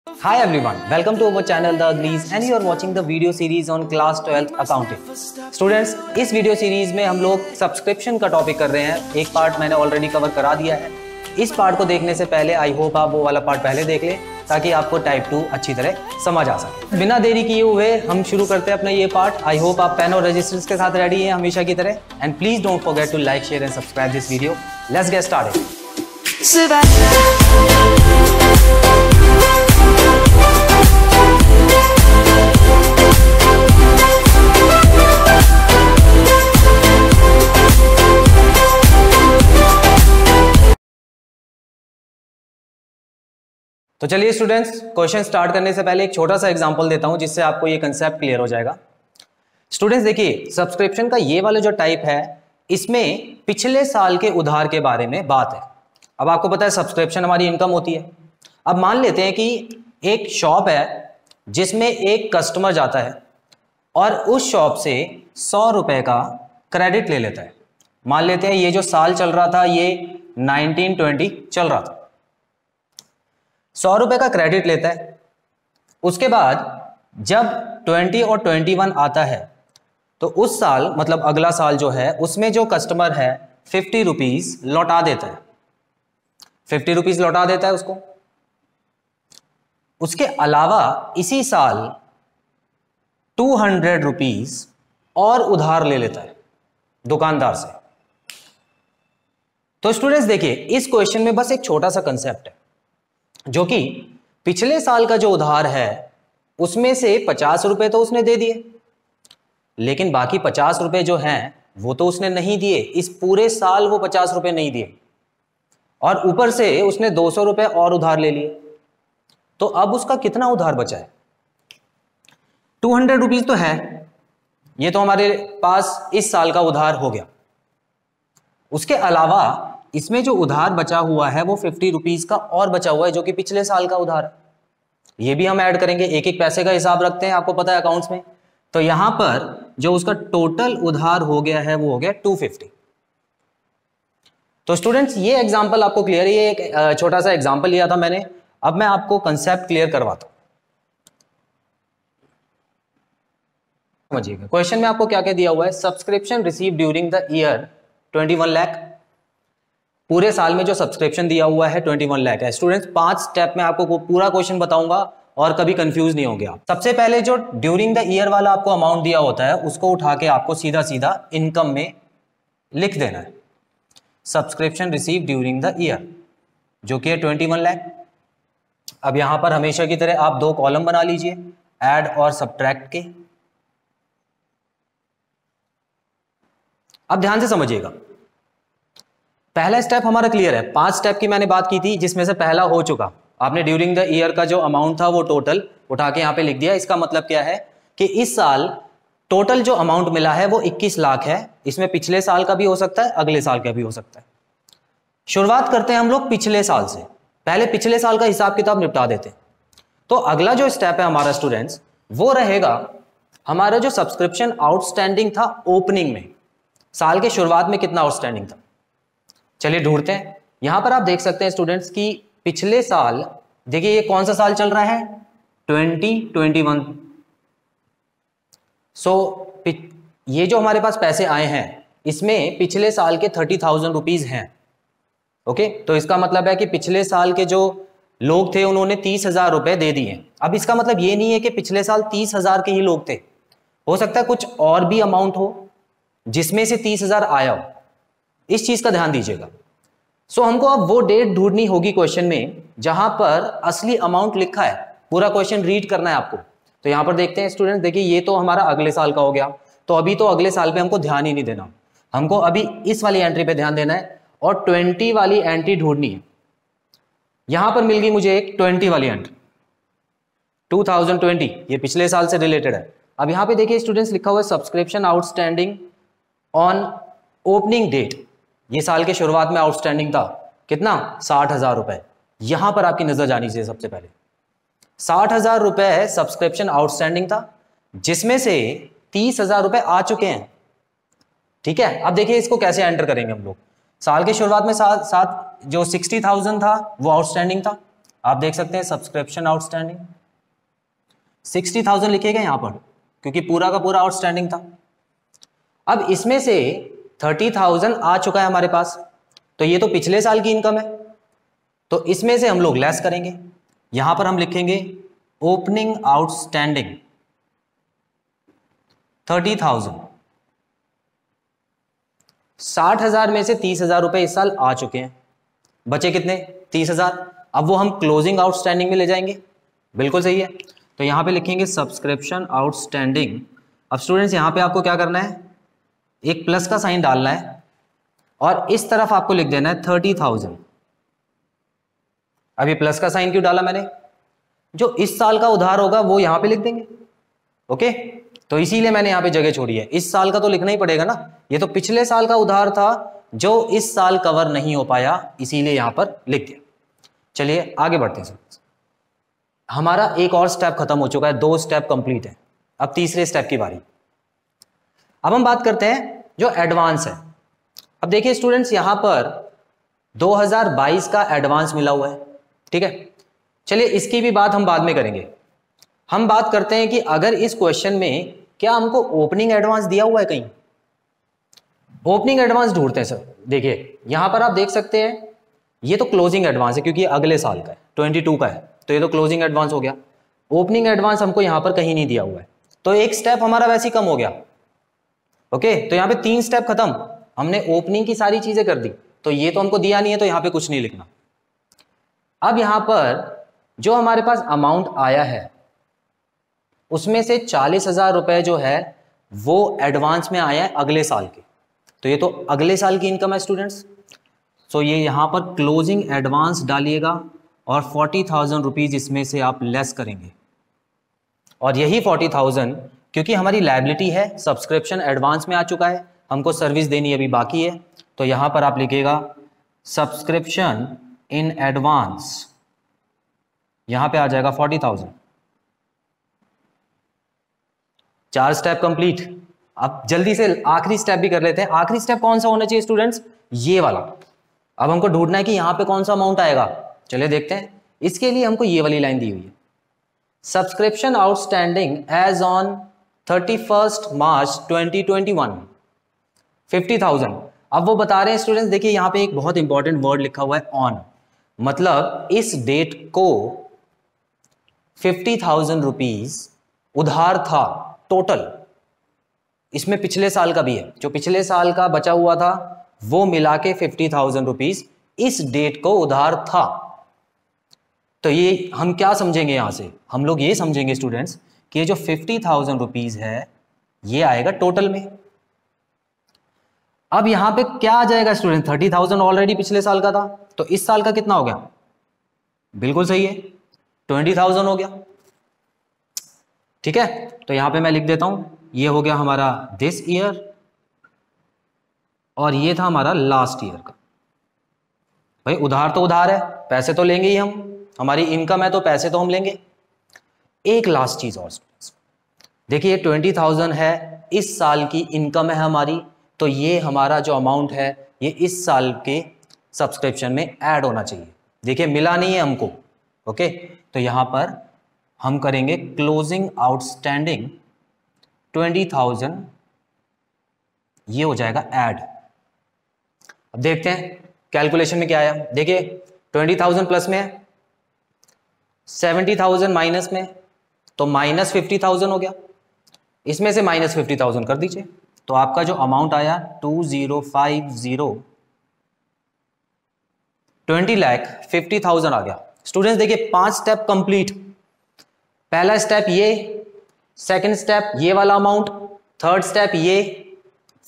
Hi everyone, welcome to our channel The Uglies and you are watching the video series on class 12th accounting. Students, इस video series में हम लोग subscription का topic कर रहे हैं। एक पार्ट मैंने ऑलरेडी कवर करा दिया है। इस पार्ट को देखने से पहले आई होप आप वो वाला पार्ट पहले देख लें ताकि आपको टाइप 2 अच्छी तरह समझ आ सके। बिना देरी किए हुए हम शुरू करते हैं अपना ये पार्ट। आई होप आप पेन और रजिस्टर्स के साथ रेडी हैं हमेशा की तरह। And please don't forget to like, share and subscribe this video. Let's get started. तो चलिए स्टूडेंट्स, क्वेश्चन स्टार्ट करने से पहले एक छोटा सा एग्जांपल देता हूं जिससे आपको ये कंसेप्ट क्लियर हो जाएगा। स्टूडेंट्स देखिए, सब्सक्रिप्शन का ये वाला जो टाइप है इसमें पिछले साल के उधार के बारे में बात है। अब आपको पता है सब्सक्रिप्शन हमारी इनकम होती है। अब मान लेते हैं कि एक शॉप है जिसमें एक कस्टमर जाता है और उस शॉप से 100 रुपए का क्रेडिट ले लेता है। मान लेते हैं ये जो साल चल रहा था ये 1920 चल रहा था। 100 रुपए का क्रेडिट लेता है। उसके बाद जब 20 और 21 आता है तो उस साल मतलब अगला साल जो है उसमें जो कस्टमर है 50 रुपीज लौटा देता है। 50 रुपीज लौटा देता है उसको। उसके अलावा इसी साल 200 रुपीज और उधार ले लेता है दुकानदार से। तो स्टूडेंट्स देखिए, इस क्वेश्चन में बस एक छोटा सा कंसेप्ट है जो कि पिछले साल का जो उधार है उसमें से 50 रुपए तो उसने दे दिए, लेकिन बाकी 50 रुपए जो हैं वो तो उसने नहीं दिए। इस पूरे साल वो 50 रुपए नहीं दिए और ऊपर से उसने 200 रुपए और उधार ले लिए। तो अब उसका कितना उधार बचा है? 200 रुपीज तो है, ये तो हमारे पास इस साल का उधार हो गया। उसके अलावा इसमें जो उधार बचा हुआ है वो 50 रुपीज का और बचा हुआ है जो कि पिछले साल का उधार है। ये भी हम ऐड करेंगे। एक एक पैसे का हिसाब रखते हैं, आपको पता है अकाउंट्स में। तो यहां पर जो उसका टोटल उधार हो गया है वो हो गया 250। तो स्टूडेंट्स ये एग्जांपल आपको क्लियर है। ये एक छोटा सा एग्जांपल लिया था मैंने। अब मैं आपको कंसेप्ट क्लियर करवाता हूं, समझिएगा। क्वेश्चन में आपको क्या क्या दिया हुआ है? Subscription receive during the year 21 lakh. पूरे साल में जो सब्सक्रिप्शन दिया हुआ है 21 लाख है। स्टूडेंट्स 5 स्टेप में आपको पूरा क्वेश्चन बताऊंगा और कभी कंफ्यूज नहीं होंगे आप। सबसे पहले जो ड्यूरिंग द ईयर वाला आपको अमाउंट दिया होता है उसको उठा के आपको सीधा सीधा इनकम में लिख देना है। Subscription receive during the year जो कि है 21 लाख। अब यहां पर हमेशा की तरह आप 2 कॉलम बना लीजिए, ऐड और सब्ट्रैक्ट के। अब ध्यान से समझिएगा, पहला स्टेप हमारा क्लियर है। 5 स्टेप की मैंने बात की थी जिसमें से पहला हो चुका। आपने ड्यूरिंग द ईयर का जो अमाउंट था वो टोटल उठा के यहां पे लिख दिया। इसका मतलब क्या है कि इस साल टोटल जो अमाउंट मिला है वो 21 लाख है। इसमें पिछले साल का भी हो सकता है, अगले साल का भी हो सकता है। शुरुआत करते हैं हम लोग पिछले साल से। पहले पिछले साल का हिसाब किताब निपटा देते हैं। तो अगला जो स्टेप है हमारा स्टूडेंट्स वो रहेगा हमारा जो सब्सक्रिप्शन आउटस्टैंडिंग था ओपनिंग में, साल के शुरुआत में कितना आउटस्टैंडिंग था। चलिए ढूंढते हैं। यहां पर आप देख सकते हैं स्टूडेंट्स की पिछले साल, देखिए ये कौन सा साल चल रहा है? 2021। सो ये जो हमारे पास पैसे आए हैं इसमें पिछले साल के 30,000 रुपीज हैं। ओके, तो इसका मतलब है कि पिछले साल के जो लोग थे उन्होंने 30,000 रुपए दे दिए। अब इसका मतलब ये नहीं है कि पिछले साल 30,000 के ही लोग थे। हो सकता है कुछ और भी अमाउंट हो जिसमें से 30,000 आया हो। इस चीज का ध्यान दीजिएगा। सो हमको अब वो डेट ढूंढनी होगी क्वेश्चन में जहां पर असली अमाउंट लिखा है। पूरा क्वेश्चन रीड करना है आपको। तो यहां पर देखते हैं स्टूडेंट, देखिए ये तो हमारा अगले साल का हो गया। तो अभी तो अगले साल पे हमको ध्यान ही नहीं देना, हमको अभी इस वाली एंट्री पे ध्यान देना है और 20 वाली एंट्री ढूंढनी है। यहां पर मिल गई मुझे एक 20 वाली एंट्री, 2020। ये पिछले साल से रिलेटेड है। अब यहां पे देखिए स्टूडेंट्स लिखा हुआ है subscription outstanding on opening date. ये साल के शुरुआत में आउटस्टैंडिंग था कितना? 60,000 रुपए। यहां पर आपकी नजर जानी चाहिए सबसे पहले। 60,000 रुपए सब्सक्रिप्शन आउटस्टैंडिंग था जिसमें से 30,000 रुपए आ चुके हैं। ठीक है, अब देखिए इसको कैसे एंटर करेंगे हम लोग। साल के शुरुआत में साथ जो 60,000 था वो आउटस्टैंडिंग था। आप देख सकते हैं सब्सक्रिप्शन आउटस्टैंडिंग 60,000 लिखेगा यहां पर, क्योंकि पूरा का पूरा आउटस्टैंडिंग था। अब इसमें से 30,000 आ चुका है हमारे पास, तो ये तो पिछले साल की इनकम है, तो इसमें से हम लोग लेस करेंगे। यहां पर हम लिखेंगे ओपनिंग आउटस्टैंडिंग 30,000। 60,000 में से 30,000 रुपए इस साल आ चुके हैं, बचे कितने 30,000। अब वो हम क्लोजिंग आउटस्टैंडिंग में ले जाएंगे, बिल्कुल सही है। तो यहां पे लिखेंगे सब्सक्रिप्शन आउटस्टैंडिंग। अब स्टूडेंट्स यहां पे आपको क्या करना है, एक प्लस का साइन डालना है और इस तरफ आपको लिख देना है 30,000। अभी प्लस का साइन क्यों डाला मैंने, जो इस साल का उधार होगा वो यहां पे लिख देंगे, ओके। तो इसीलिए मैंने यहां पे जगह छोड़ी है, इस साल का तो लिखना ही पड़ेगा ना, ये तो पिछले साल का उधार था जो इस साल कवर नहीं हो पाया, इसीलिए यहां पर लिख दिया। चलिए आगे बढ़ते हैं। हमारा एक और स्टेप खत्म हो चुका है, 2 स्टेप कंप्लीट है, अब तीसरे स्टेप की बारी। अब हम बात करते हैं जो एडवांस है। अब देखिए स्टूडेंट्स, यहां पर 2022 का एडवांस मिला हुआ है, ठीक है। चलिए इसकी भी बात हम बाद में करेंगे। हम बात करते हैं कि अगर इस क्वेश्चन में क्या हमको ओपनिंग एडवांस दिया हुआ है कहीं, ओपनिंग एडवांस ढूंढते हैं सर। देखिए यहां पर आप देख सकते हैं ये तो क्लोजिंग एडवांस है, क्योंकि अगले साल का है, 22 का है, तो ये तो क्लोजिंग एडवांस हो गया। ओपनिंग एडवांस हमको यहां पर कहीं नहीं दिया हुआ है, तो एक स्टेप हमारा वैसे ही कम हो गया, ओके। तो यहां पे 3 स्टेप खत्म, हमने ओपनिंग की सारी चीजें कर दी, तो ये तो हमको दिया नहीं है, तो यहां पे कुछ नहीं लिखना। अब यहां पर जो हमारे पास अमाउंट आया है उसमें से 40,000 रुपए जो है वो एडवांस में आया है अगले साल के, तो ये तो अगले साल की इनकम है स्टूडेंट्स। सो ये यहां पर क्लोजिंग एडवांस डालिएगा और 40,000 रुपीज इसमें से आप लेस करेंगे, और यही 40,000 क्योंकि हमारी लायबिलिटी है, सब्सक्रिप्शन एडवांस में आ चुका है, हमको सर्विस देनी अभी बाकी है, तो यहां पर आप लिखिएगा सब्सक्रिप्शन इन एडवांस, यहां पे आ जाएगा 40,000। 4 स्टेप कंप्लीट। अब जल्दी से आखिरी स्टेप भी कर लेते हैं। आखिरी स्टेप कौन सा होना चाहिए स्टूडेंट्स, ये वाला। अब हमको ढूंढना है कि यहां पे कौन सा अमाउंट आएगा, चलिए देखते हैं। इसके लिए हमको ये वाली लाइन दी हुई है, सब्सक्रिप्शन आउटस्टैंडिंग एज ऑन 31 मार्च 2021 50,000। अब वो बता रहे हैं स्टूडेंट्स, देखिए यहां पे एक बहुत इंपॉर्टेंट वर्ड लिखा हुआ है ऑन, मतलब इस डेट को 50,000 रुपीज उधार था टोटल, इसमें पिछले साल का भी है, जो पिछले साल का बचा हुआ था वो मिला के 50,000 रुपीज इस डेट को उधार था। तो ये हम क्या समझेंगे, यहां से हम लोग ये समझेंगे स्टूडेंट्स कि ये जो 50,000 रुपीज है ये आएगा टोटल में। अब यहां पे क्या आ जाएगा स्टूडेंट, 30,000 ऑलरेडी पिछले साल का था, तो इस साल का कितना हो गया, बिल्कुल सही है 20,000 हो गया, ठीक है। तो यहां पे मैं लिख देता हूं, ये हो गया हमारा दिस ईयर और ये था हमारा लास्ट ईयर का। भाई उधार तो उधार है, पैसे तो लेंगे ही हम, हमारी इनकम है तो पैसे तो हम लेंगे। एक लास्ट चीज और देखिए, 20,000 है, इस साल की इनकम है हमारी, तो ये हमारा जो अमाउंट है ये इस साल के सब्सक्रिप्शन में ऐड होना चाहिए। देखिए मिला नहीं है हमको, ओके। तो यहां पर हम करेंगे क्लोजिंग आउटस्टैंडिंग 20,000, ये हो जाएगा ऐड। अब देखते हैं कैलकुलेशन में क्या आया। देखिए 20,000 प्लस में है, 70,000 माइनस में, तो माइनस 50,000 हो गया, इसमें से माइनस 50,000 कर दीजिए, तो आपका जो अमाउंट आया 2050 20,50,000 आ गया। स्टूडेंट्स देखिए 5 स्टेप कंप्लीट। पहला स्टेप ये, सेकंड स्टेप ये वाला अमाउंट, थर्ड स्टेप ये,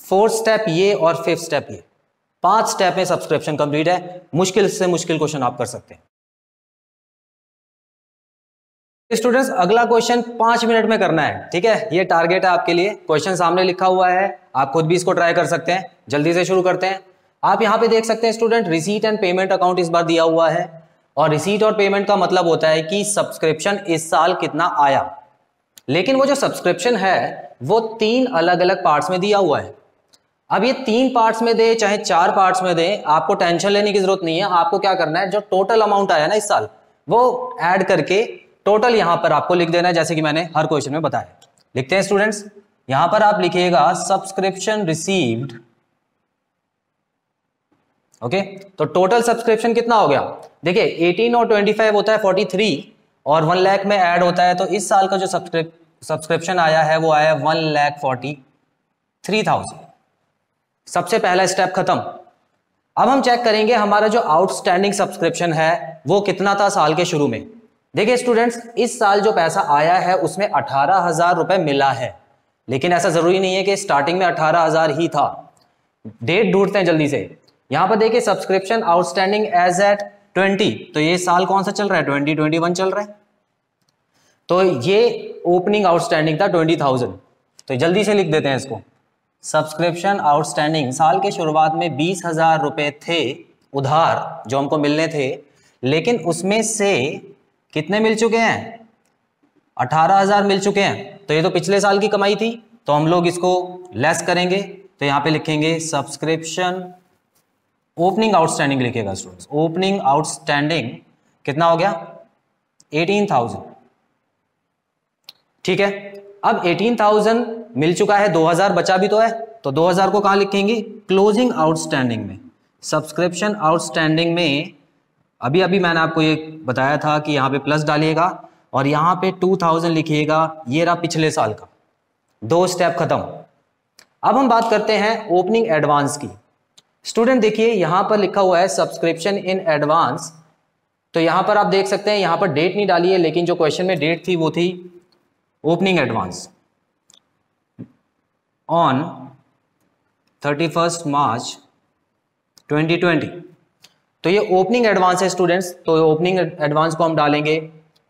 फोर्थ स्टेप ये और फिफ्थ स्टेप ये। 5 स्टेप में सब्सक्रिप्शन कंप्लीट है। मुश्किल से मुश्किल क्वेश्चन आप कर सकते हैं। स्टूडेंट्स अगला क्वेश्चन 5 मिनट में करना है, ठीक है, ये टारगेट है आपके लिए। क्वेश्चन सामने लिखा हुआ है, आप खुद भी इसको ट्राई कर सकते हैं। जल्दी से शुरू करते हैं। आप यहां पे देख सकते हैं student, receipt and payment account इस बार दिया हुआ है, और रिसीट और पेमेंट का मतलब होता है कि सब्सक्रिप्शन इस साल कितना आया। लेकिन वो जो सब्सक्रिप्शन है वो 3 अलग अलग पार्ट्स में दिया हुआ है। अब ये 3 पार्ट्स में दे चाहे 4 पार्ट्स में दे, आपको टेंशन लेने की जरूरत नहीं है। आपको क्या करना है, जो टोटल अमाउंट आया ना इस साल, वो ऐड करके टोटल यहां पर आपको लिख देना है, जैसे कि मैंने हर क्वेश्चन में बताया। लिखते हैं स्टूडेंट्स, यहां पर आप लिखिएगा सब्सक्रिप्शन रिसीव्ड। ओके, तो टोटल सब्सक्रिप्शन कितना हो गया? देखिए 18 और 25 होता है 43 और 1 लाख में ऐड होता है, तो इस साल का जो सब्सक्रिप्शन आया है वो आया 1,43,000। सबसे पहला स्टेप खत्म। अब हम चेक करेंगे हमारा जो आउटस्टैंडिंग सब्सक्रिप्शन है वो कितना था साल के शुरू में। देखिए स्टूडेंट्स, इस साल जो पैसा आया है उसमें 18,000 रुपए मिला है, लेकिन ऐसा जरूरी नहीं है कि स्टार्टिंग में 18,000 ही था। डेट ढूंढते हैं जल्दी से। यहां पर देखिए सब्सक्रिप्शन आउटस्टैंडिंग एज एट 20, तो ये साल कौन सा चल रहा है? 2021 चल रहा है। तो ये ओपनिंग आउटस्टैंडिंग था 20,000, तो जल्दी से लिख देते हैं इसको। सब्सक्रिप्शन आउटस्टैंडिंग साल के शुरुआत में 20,000 रुपए थे उधार जो हमको मिलने थे, लेकिन उसमें से कितने मिल चुके हैं? 18,000 मिल चुके हैं। तो ये तो पिछले साल की कमाई थी, तो हम लोग इसको लेस करेंगे, तो यहां पे लिखेंगे सब्सक्रिप्शन ओपनिंग आउटस्टैंडिंग लिखेगा स्टूडेंट्स। ओपनिंग आउटस्टैंडिंग कितना हो गया? 18,000। ठीक है, अब 18,000 मिल चुका है, 2,000 बचा भी तो है, तो 2,000 को कहां लिखेंगे? क्लोजिंग आउटस्टैंडिंग में। सब्सक्रिप्शन आउटस्टैंडिंग में अभी अभी मैंने आपको ये बताया था कि यहां पे प्लस डालिएगा और यहां पे 2,000 लिखिएगा। ये रहा पिछले साल का। 2 स्टेप खत्म। अब हम बात करते हैं ओपनिंग एडवांस की। स्टूडेंट देखिए यहां पर लिखा हुआ है सब्सक्रिप्शन इन एडवांस, तो यहां पर आप देख सकते हैं, यहां पर डेट नहीं डाली है, लेकिन जो क्वेश्चन में डेट थी वो थी ओपनिंग एडवांस ऑन 31 मार्च 2020। तो ये ओपनिंग एडवांस है स्टूडेंट्स, तो ओपनिंग एडवांस को हम डालेंगे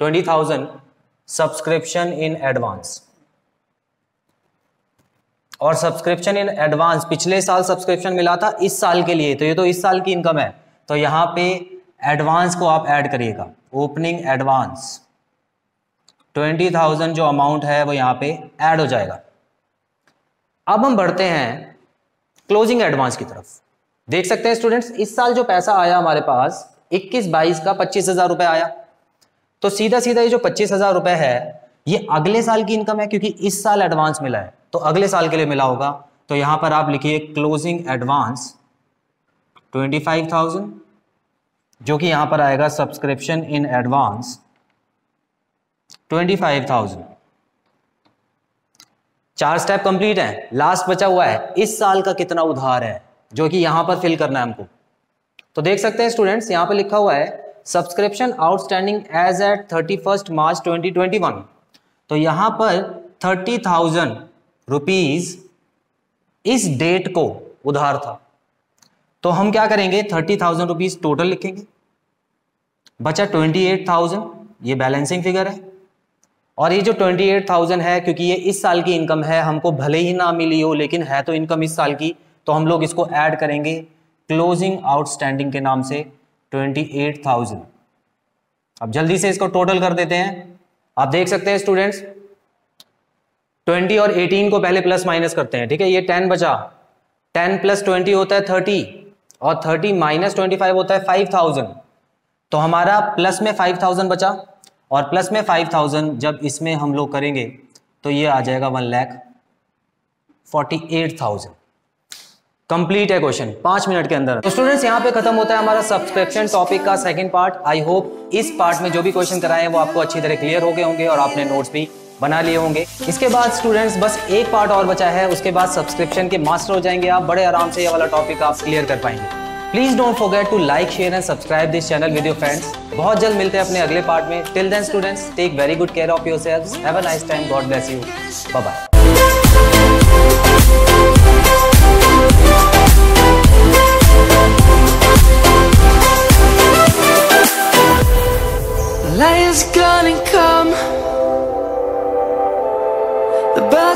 20,000 सब्सक्रिप्शन इन एडवांस। और सब्सक्रिप्शन इन एडवांस पिछले साल सब्सक्रिप्शन मिला था इस साल के लिए, तो ये तो इस साल की इनकम है, तो यहां पे एडवांस को आप ऐड करिएगा। ओपनिंग एडवांस 20,000 जो अमाउंट है वो यहां पे ऐड हो जाएगा। अब हम बढ़ते हैं क्लोजिंग एडवांस की तरफ। देख सकते हैं स्टूडेंट्स, इस साल जो पैसा आया हमारे पास 21-22 का 25,000 रुपए आया, तो सीधा सीधा ये जो 25,000 रुपए है ये अगले साल की इनकम है, क्योंकि इस साल एडवांस मिला है तो अगले साल के लिए मिला होगा। तो यहां पर आप लिखिए क्लोजिंग एडवांस 25,000, जो कि यहां पर आएगा subscription in advance 25,000। 4 step complete है, लास्ट बचा हुआ है इस साल का कितना उधार है, जो कि यहां पर फिल करना है हमको। तो देख सकते हैं स्टूडेंट्स, यहां पर लिखा हुआ है सब्सक्रिप्शन आउटस्टैंडिंग एज एट 31 मार्च 2021, तो यहां पर 30,000 रुपीज इस डेट को उधार था। तो हम क्या करेंगे? 30,000 रुपीज टोटल लिखेंगे, बचा 28,000, ये बैलेंसिंग फिगर है। और ये जो 28,000 है, क्योंकि ये इस साल की इनकम है, हमको भले ही ना मिली हो लेकिन है तो इनकम इस साल की, तो हम लोग इसको ऐड करेंगे क्लोजिंग आउटस्टैंडिंग के नाम से 28,000। अब जल्दी से इसको टोटल कर देते हैं। आप देख सकते हैं स्टूडेंट्स, 20 और 18 को पहले प्लस माइनस करते हैं, ठीक है। ये 10 बचा, 10 + 20 होता है 30 और 30 - 25 होता है 5,000। तो हमारा प्लस में 5,000 बचा और प्लस में 5,000 जब इसमें हम लोग करेंगे तो ये आ जाएगा 1,48,000। कंप्लीट है क्वेश्चन 5 मिनट के अंदर। तो स्टूडेंट्स यहाँ पे खत्म होता है हमारा सब्सक्रिप्शन टॉपिक का सेकंड पार्ट। आई होप इस पार्ट में जो भी क्वेश्चन कराए हैं वो आपको अच्छी तरह क्लियर हो गए होंगे और आपने नोट्स भी बना लिए होंगे। इसके बाद स्टूडेंट्स बस एक पार्ट और बचा है, उसके बाद सब्सक्रिप्शन के मास्टर हो जाएंगे आप, बड़े आराम से ये वाला टॉपिक आप क्लियर कर पाएंगे। Please don't forget to like, share and subscribe this channel with your friends. बहुत जल्द मिलते हैं अपने अगले पार्ट में। Till then students, take very good care of yourselves. Have a nice time. God bless you. Bye bye.